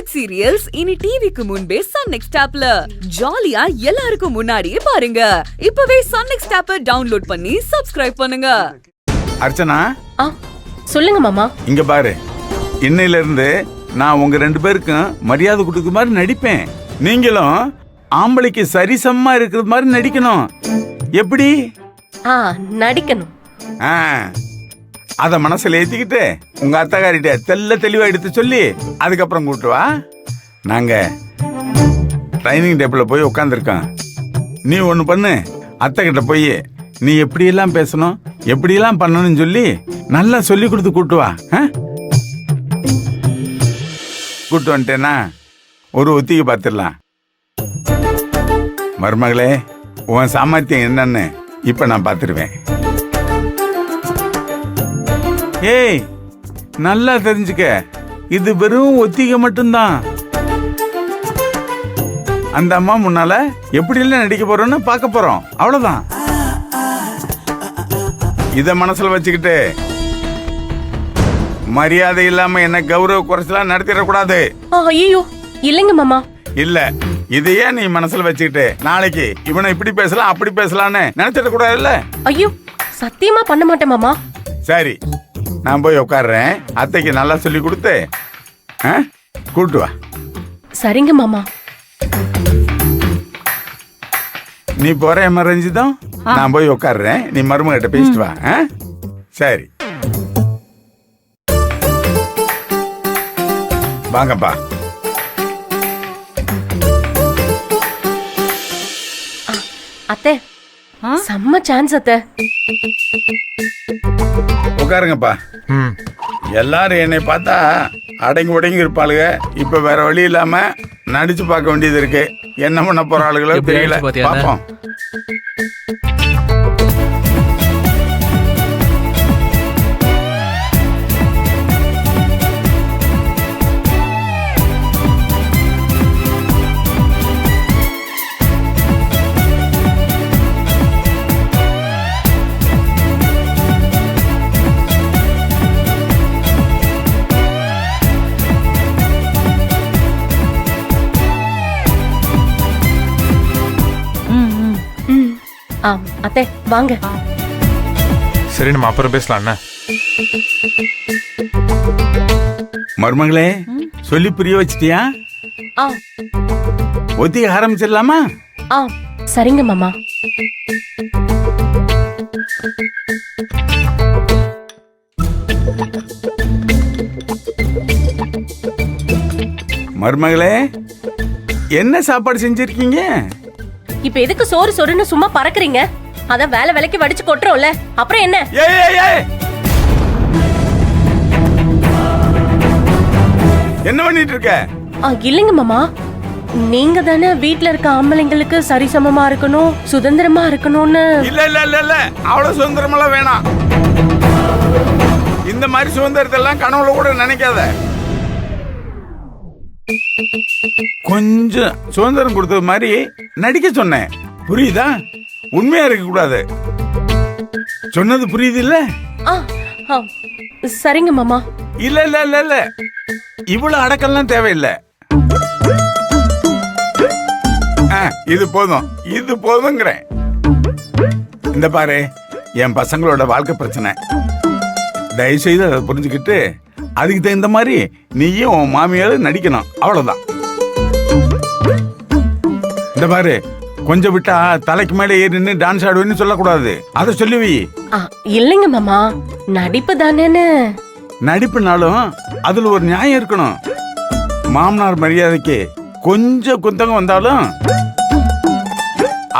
Web serials இனி டிவிக்கு முன்பே சன் நெக்ஸ்ட் ஆப்ல ஜாலியா எல்லாருக்கும் முன்னாடியே பாருங்க. இப்பவே சன் நெக்ஸ்ட் ஆப்பை டவுன்லோட் பண்ணி சப்ஸ்கிரைப் பண்ணுங்க. அர்ச்சனா, சொல்லுங்க மாமா. இங்க பாரு, இன்னையில இருந்து நான் உங்க 2 பேருக்கும் மரியாதை கொடுக்குற மாதிரி நடிப்பேன். நீங்களும் ஆம்பளைக்கு சரிசமமா இருக்கிறது மாதிரி நடிக்கணும். எப்படி? நடிக்கணும். அத மனசுல ஏத்திக்கிட்டு உங்க அத்தகாரிட்ட தெளிவா எடுத்து சொல்லி அதுக்கப்புறம் கூட்டு வா. நாங்க டைனிங் டேபிள்ல போய் உட்காந்துருக்கோம். நீ ஒண்ணு பண்ணு, அத்தை கிட்ட போய் நீ எப்படியெல்லாம் பேசணும், எப்படியெல்லாம் பண்ணணும்னு சொல்லி நல்லா சொல்லி கொடுத்து கூட்டு வா. கூட்டு வந்துட்டேன்னா ஒரு ஒத்திகை பார்த்துடலாம். மருமகளே, உன் சாமர்த்தியம் என்னன்னு இப்ப நான் பார்த்துருவேன். ஏய், நல்லா தெரிஞ்சுக்க, இது வெறும் ஒத்திகை மட்டும்தான். அந்த அம்மா முன்னால எப்படி எல்லாம் நடிக்க போறோம்னு பார்க்க போறோம், அவ்வளவுதான். இத மனசுல வச்சுக்கிட்டு மரியாதை இல்லாம என்ன கௌரவ குறைச்சலாம் நடத்திடக்கூடாது. ஐயோ இல்லைங்க மாமா. இல்ல, இதையே நீ மனசுல வச்சுக்கிட்டு நாளைக்கு இவனை இப்படி பேசலாம் அப்படி பேசலான்னு நினைச்சிட கூடாது. இல்ல, ஐயோ சத்தியமா பண்ண மாட்டேன் மாமா. சரி, நான் போய் உட்கார்றேன். அத்தைக்கு நல்லா சொல்லி கொடுத்து கூட்டு வா. சரிங்க மாமா. நீ போற ரஞ்சிதம், நான் போய் உட்கார்றேன். நீ மருமகிட்ட பேசிட்டு வா. சரி, வாங்கப்பா. அத்தை, செம்ம சான்ஸ் அத்தை. உட்காருங்கப்பா. எல்லாரும் என்னை பார்த்தா அடங்கி உடங்கி இருப்பாளுங்க. இப்ப வேற வழி இல்லாம நடிச்சு பார்க்க வேண்டியது இருக்கு. என்ன பண்ண போற ஆளுகளோ தெரியல, பாப்போம். அத்தை வாங்க. சரி, நம்ம அப்புறம் பேசலாம். மருமகளே, சொல்லி புரிய வச்சிட்டியா? ஒத்திகை ஆரம்பிச்சிடலாமா? சரிங்க மாமா. மருமகளே, என்ன சாப்பாடு செஞ்சிருக்கீங்க? இப்ப எதுக்கு சோறு சோறுன்னு சும்மா பறக்குறீங்க? அத வேலை வேலைக்கு வடிச்சு கொட்டுறோம்ல, அப்புறம் என்ன? என்ன பண்ணிட்டு இருக்க? இல்லைங்க மாமா, நீங்க தானே வீட்ல இருக்க ஆம்பளைங்களுக்கு சரிசமமா இருக்கணும், சுதந்திரமா இருக்கணும்னு. இல்ல இல்ல இல்ல இல்ல, அவ்வளவு சுதந்திரமெல்லாம் வேணாம். இந்த மாதிரி சுதந்திரத்தை எல்லாம் கனவுல கூட நினைக்காத. கொஞ்சம் சுதந்திரம் கொடுத்தது மாதிரி நடிக்க சொன்னேன், புரியுதா? உண்மையா இருக்க கூடாது. சொன்னது புரியுது இல்ல? சரிங்க மாமா. இல்ல இல்ல இல்ல இல்ல, இவ்வளவு அடக்கம்லாம் தேவையில்லை. இது போதும், இது போதுங்கிறேன். இந்த பாரு, என் பசங்களோட வாழ்க்கை பிரச்சனை. தயவு செய்து அதை புரிஞ்சுக்கிட்டு அதுக்கு தகுந்த மாதிரி நீயும் உன் மாமியாரும் நடிக்கணும், அவ்வளவுதான். இந்த பாரு, கொஞ்சம் விட்டா தலைக்கு மேல ஏறி நின்று டான்ஸ் ஆடுவேன்னு சொல்லக்கூடாது. அதை சொல்லுவி. இல்லைங்க மாமா, நடிப்பு தானேன்னு. நடிப்புனாலும் அதுல ஒரு நியாயம் இருக்கணும். மாமனார் மரியாதைக்கு கொஞ்சம் குந்தகம் வந்தாலும்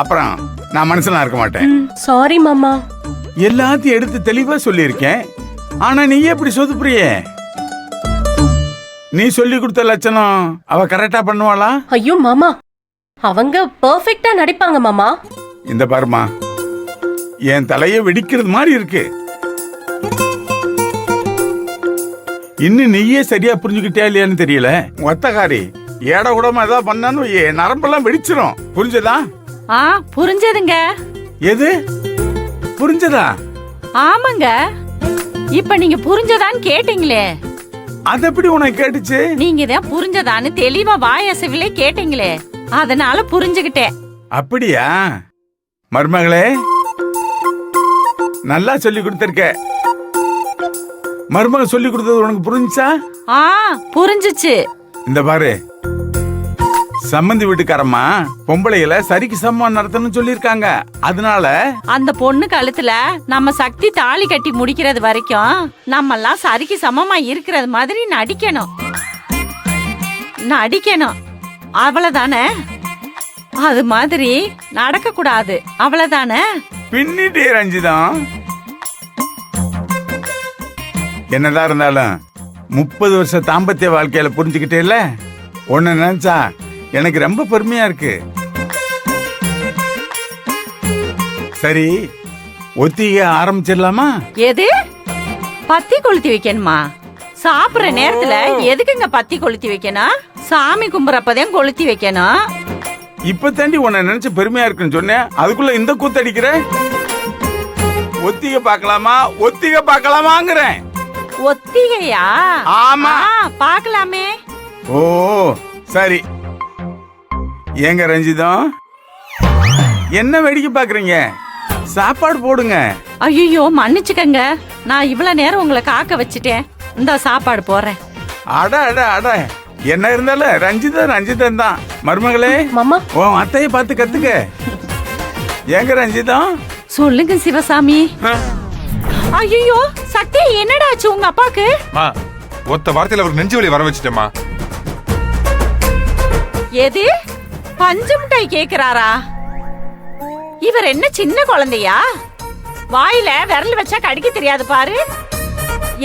அப்புறம் நான் மனசுல இருக்க மாட்டேன். சாரி மாமா. எல்லாத்தையும் எடுத்து தெளிவா சொல்லியிருக்கேன், ஆனா நீ எப்படி சொதுப்புறியே? நீ சொல்லி கொடுத்த லட்சணம் அவ கரெக்டா பண்ணுவாளா? ஐயோ மாமா, அவங்க பெர்ஃபெக்ட்டா நடிப்பாங்க மாமா. இந்த பாருமா, என் தலைய வெடிக்கிறது மாதிரி இருக்கு. இன்னும் நீயே சரியா புரிஞ்சுக்கிட்டே இல்லையான்னு தெரியல. ஒத்தகாரி ஏட கூடமா ஏதாவது பண்ணான்னு நரம்பெல்லாம் வெடிச்சிரும். புரிஞ்சதா? புரிஞ்சதுங்க. எது புரிஞ்சதா? ஆமாங்க. இப்ப நீங்க புரிஞ்சதான்னு கேட்டீங்களே, அது எப்படி உனக்கு கேட்டுச்சு? நீங்க தான் புரிஞ்சதான்னு தெளிவா வாயசவிலே கேட்டீங்களே, அதனால புரிஞ்சுகிட்டேன். அப்படியா? மருமகளே, நல்லா சொல்லி கொடுத்திருக்க. மருமக சொல்லி கொடுத்தது உனக்கு புரிஞ்சுச்சா? புரிஞ்சுச்சு. இந்த பாரு, சம்மந்தி வீட்டுக்காரம்மா பொம்பளைகளை சரிக்கு சமம் நடத்தணும்னு சொல்லிருக்காங்க. அதனால அந்த பொண்ணு கழுத்துல நம்ம சக்தி தாலி கட்டி முடிக்கிறது வரைக்கும் நம்ம எல்லாம் சரிக்கு சமமா இருக்கிறது மாதிரி நடிக்கணும். அவ்வளவுதானே? அது மாதிரி நடக்க கூடாது. அவ்வளவுதானே? பின்னிட்டே ரஞ்சிதம். என்னதான் இருந்தாலும் 30 வருஷ தாம்பத்திய வாழ்க்கையில புரிஞ்சுக்கிட்டே இல்ல. ஒன்னு நினைச்சா எனக்கு ரொம்ப பெருமையா இருக்கு. சரி, ஒத்திகை ஆரம்பிச்சிடலாமா? எது? பத்தி கொளுத்தி வைக்கணுமா? சாப்பிடுற நேரத்துல எதுக்குங்க பத்தி கொளுத்தி வைக்கணும்? சாமி கும்புறப்பதான் கொளுத்தி வைக்கணும். இப்ப தாண்டி உன்னை நினைச்சு பெருமையா இருக்குன்னு சொன்னேன், அதுக்குள்ள இந்த கூத்தடிக்கிற. ஒத்திகை பார்க்கலாமா? ஒத்திகை பார்க்கலாமாங்கிறேன். ஒத்திகையா? ஆமா. பார்க்கலாமே. ஓ சரி. ஏங்க ரஞ்சிதம், என்ன வேடிக்கை பாக்குறீங்க? சாப்பாடு போடுங்க. ஐயோ மன்னிச்சுக்கங்க, நான் இவ்வளவு நேரம் உங்களை காக்க வச்சுட்டேன். இந்த சாப்பாடு போறேன். அட அட அட, என்ன இருந்தாலும் ரஞ்சிதன் தான். மருமகளே, மாமா, உன் அத்தையை பார்த்து கத்துக்க. ஏங்க ரஞ்சிதம்? சொல்லுங்க சிவசாமி. ஐயோ சக்தி, என்னடாச்சு உங்க அப்பாக்கு? ஒத்த வார்த்தையில அவருக்கு நெஞ்சு வலி வர வச்சுட்டேமா. எது? பஞ்சு மிட்டாய் கேக்குறாரா? இவர் என்ன சின்ன குழந்தையா? வாயில விரல் வச்சா கடிக்க தெரியாது பாரு.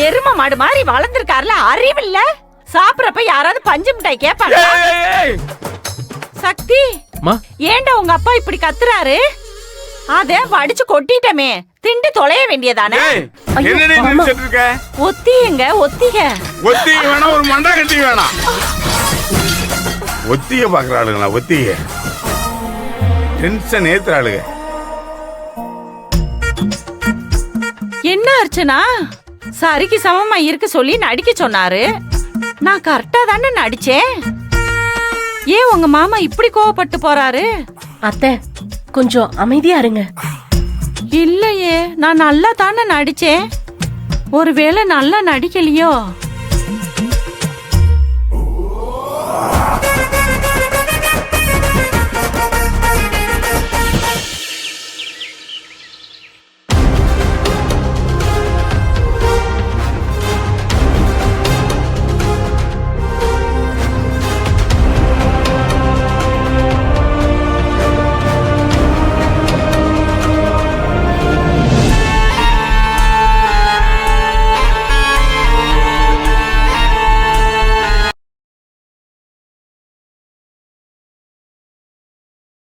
எரும மாடு மாதிரி வளர்ந்துருக்காருல, அறிவில்ல. சாப்பிடறப்ப யாராவது பஞ்சு மிட்டாய் கேப்பாங்க? சக்தி, ஏண்டா உங்க அப்பா இப்படி கத்துறாரு? அத வடிச்சு கொட்டிட்டமே, திண்டு தொலைய வேண்டியதானே? ஒத்திங்க ஒத்திகை வேணா, ஒரு மண்டா கட்டி வேணாம். ஒத்திகை பாக்குற ஆளுங்களா? ஒத்திகை டென்ஷன் ஏத்துற ஆளுங்க. என்ன அர்ச்சனா, சரிக்கு சமமா இருக்க சொல்லி நடிக்க சொன்னாரு. நான் கரெக்டா தானே நடிச்சேன். ஏன் உங்க மாமா இப்படி கோவப்பட்டு போறாரு? அத்தை கொஞ்சம் அமைதியா இருங்க. இல்லையே, நான் நல்லா தானே நடிச்சேன். ஒருவேளை நல்லா நடிக்கலையோ?